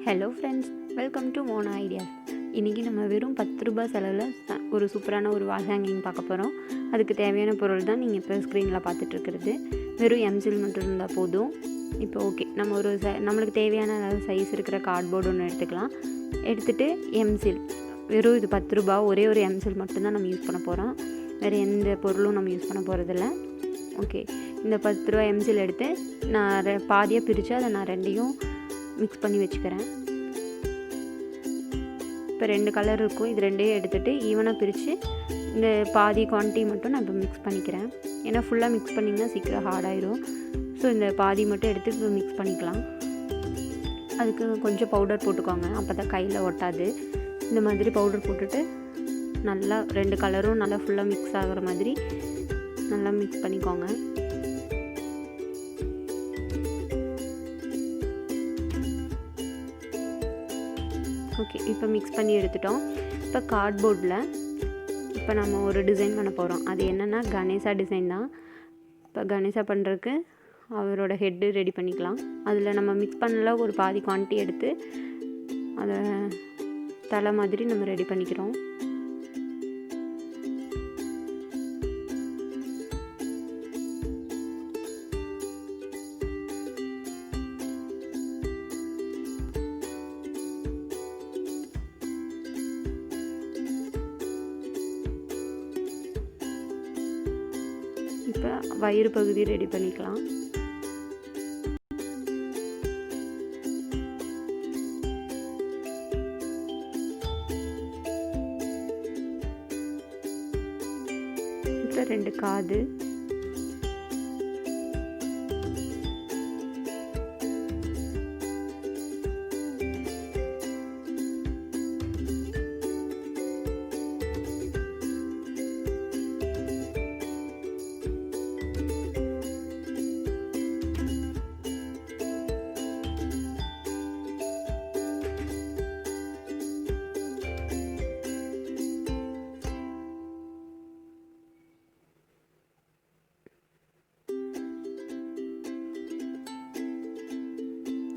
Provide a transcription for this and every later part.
Hello friends, welcome to Mona ideas. இன்றைக்கி நம்ம வெறும் 10 ரூபாய் செலவில் ஒரு சூப்பரான ஒரு வால் ஹேங்கிங் பார்க்க போகிறோம். அதுக்கு தேவையான பொருள் தான் நீங்கள் இப்போ ஸ்க்ரீனில் பார்த்துட்ருக்கிறது. வெறும் எம்சில் மட்டும் இருந்தால் போதும். இப்போ ஓகே, நம்ம ஒரு நம்மளுக்கு தேவையான சைஸ் இருக்கிற கார்ட்போர்டு ஒன்று எடுத்துக்கலாம். எடுத்துகிட்டு எம்சில், வெறும் இது 10 ரூபா, ஒரே ஒரு எம்சில் மட்டும்தான் நம்ம யூஸ் பண்ண போகிறோம். வேறு எந்த பொருளும் நம்ம யூஸ் பண்ண போகிறதில்ல. ஓகே, இந்த 10 ரூபா எம்சில் எடுத்து நான் பாதியாக பிரித்து அதை நான் ரெண்டையும் மிக்ஸ் பண்ணி வச்சுக்கிறேன். இப்போ 2 கலர் இருக்கும், இது ரெண்டையும் எடுத்துகிட்டு ஈவனாக பிரித்து இந்த பாதி குவான்டிட்டி மட்டும் நான் இப்போ மிக்ஸ் பண்ணிக்கிறேன். ஏன்னா ஃபுல்லாக மிக்ஸ் பண்ணிங்கன்னா சீக்கிரம் ஹார்டாயிடும். ஸோ இந்த பாதி மட்டும் எடுத்து இப்போ மிக்ஸ் பண்ணிக்கலாம். அதுக்கு கொஞ்சம் பவுடர் போட்டுக்கோங்க, அப்போ தான் கையில் ஒட்டாது. இந்த மாதிரி பவுடர் போட்டுட்டு நல்லா 2 கலரும் நல்லா ஃபுல்லாக மிக்ஸ் ஆகிற மாதிரி நல்லா மிக்ஸ் பண்ணிக்கோங்க. ஓகே, இப்போ மிக்ஸ் பண்ணி எடுத்துட்டோம். இப்போ கார்ட்போர்டில் இப்போ நம்ம ஒரு டிசைன் பண்ண போகிறோம். அது என்னென்னா கணேசா டிசைன் தான். இப்போ கணேசா பண்ணுறதுக்கு அவரோட ஹெட்டு ரெடி பண்ணிக்கலாம். அதில் நம்ம மிக்ஸ் பண்ணல ஒரு பாதி குவான்டிட்டி எடுத்து அதை தலை மாதிரி நம்ம ரெடி பண்ணிக்கிறோம். இப்போ வயிறு பகுதி ரெடி பண்ணிக்கலாம். இப்போ 2 காது,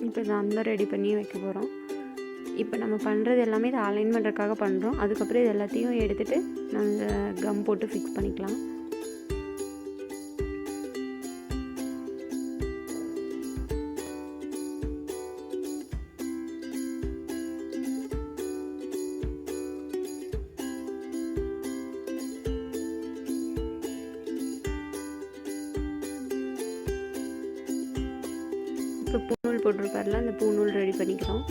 இப்போ நம்ம ரெடி பண்ணி வைக்க போகிறோம். இப்போ நம்ம பண்ணுறது எல்லாமே இதை அலைன் பண்ணுறதுக்காக பண்ணுறோம். அதுக்கப்புறம் இது எல்லாத்தையும் எடுத்துகிட்டு நம்ம கம் போட்டு ஃபிக்ஸ் பண்ணிக்கலாம். இப்போ பூநூல் போட்டிருப்பார்ல, அந்த பூநூல் ரெடி பண்ணிக்கிறோம்.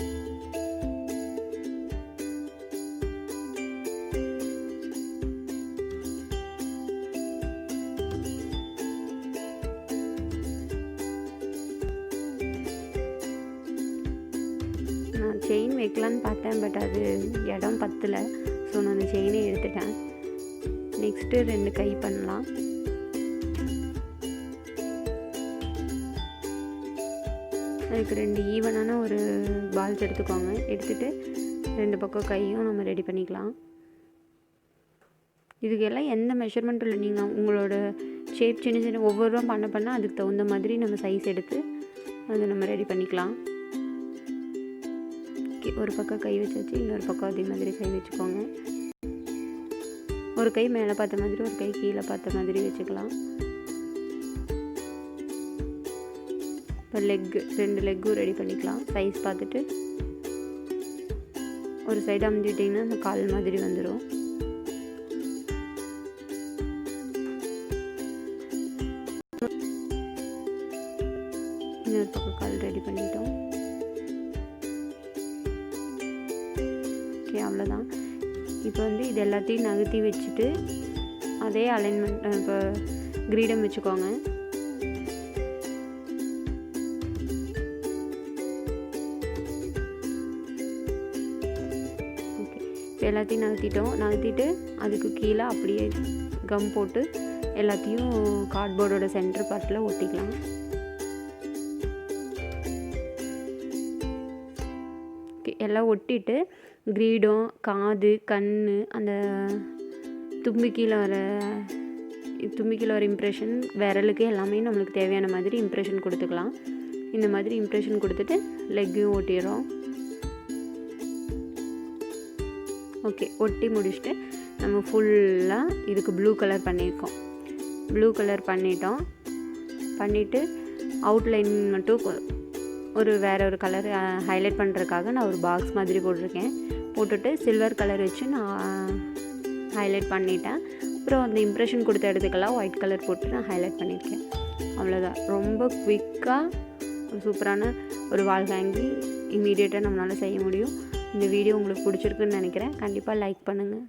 நான் செயின் வைக்கலான்னு பார்த்தேன், பட் அது இடம் பத்தலை. ஸோ நான் அந்த செயினை எடுத்துட்டேன். நெக்ஸ்ட்டு 2 கை பண்ணலாம். அதுக்கு 2 ஈவனான ஒரு பால்ஸ் எடுத்துக்கோங்க. எடுத்துகிட்டு 2 பக்கம் கையும் நம்ம ரெடி பண்ணிக்கலாம். இதுக்கெல்லாம் எந்த மெஷர்மெண்ட்டும் இல்லை, நீங்கள் உங்களோட ஷேப் சின்ன சின்ன ஒவ்வொருவரும் பண்ண அதுக்கு தகுந்த மாதிரி நம்ம சைஸ் எடுத்து அதை நம்ம ரெடி பண்ணிக்கலாம். ஒரு பக்கம் கை வச்சாச்சு, இன்னொரு பக்கம் அதே மாதிரி கை வச்சுக்கோங்க. ஒரு கை மேலே பார்த்த மாதிரி, ஒரு கை கீழே பார்த்த மாதிரி வச்சுக்கலாம். இப்போ லெக்கு 2 லெக்கும் ரெடி பண்ணிக்கலாம். சைஸ் பார்த்துட்டு ஒரு சைடு அமுத்திட்டிங்கன்னா அந்த கால் மாதிரி வந்துடும். இன்னொரு பக்கம் கால் ரெடி பண்ணிட்டோம். ஓகே, அவ்வளோதான். இப்போ இது எல்லாத்தையும் நகர்த்தி வச்சுட்டு அதே அலைன்மெண்ட் இப்போ கிரீடம் வச்சுக்கோங்க. எல்லாத்தையும் நகர்த்திட்டு அதுக்கு கீழே அப்படியே கம் போட்டு எல்லாத்தையும் கார்ட்போர்டோட சென்டர் பார்ட்டில் ஒட்டிக்கலாம். எல்லாம் ஒட்டிட்டு கிரீடம், காது, கண், அந்த தும்பிக்கையில் வர இம்ப்ரெஷன், விரலுக்கு எல்லாமே நம்மளுக்கு தேவையான மாதிரி இம்ப்ரெஷன் கொடுத்துக்கலாம். இந்த மாதிரி இம்ப்ரெஷன் கொடுத்துட்டு லெக்கையும் ஓட்டிடுறோம். ஓகே, ஒட்டி முடிச்சுட்டு நம்ம ஃபுல்லாக இதுக்கு ப்ளூ கலர் பண்ணியிருக்கோம். ப்ளூ கலர் பண்ணிவிட்டு அவுட்லைன் மட்டும் வேறு ஒரு கலர் ஹைலைட் பண்ணுறதுக்காக நான் ஒரு பாக்ஸ் மாதிரி போட்டுட்டு சில்வர் கலர் வச்சு நான் ஹைலைட் பண்ணிட்டேன். அப்புறம் அந்த இம்ப்ரெஷன் கொடுத்த இடத்துக்கெல்லாம் ஒயிட் கலர் போட்டு நான் ஹைலைட் பண்ணியிருக்கேன். அவ்வளோதான். ரொம்ப குயிக்காக சூப்பரான ஒரு வால் ஹேங்கிங் இமீடியட்டாக நம்மளால் செய்ய முடியும். இந்த வீடியோ உங்களுக்கு பிடிச்சிருக்குன்னு நினைக்கிறேன். கண்டிப்பாக லைக் பண்ணுங்கள்.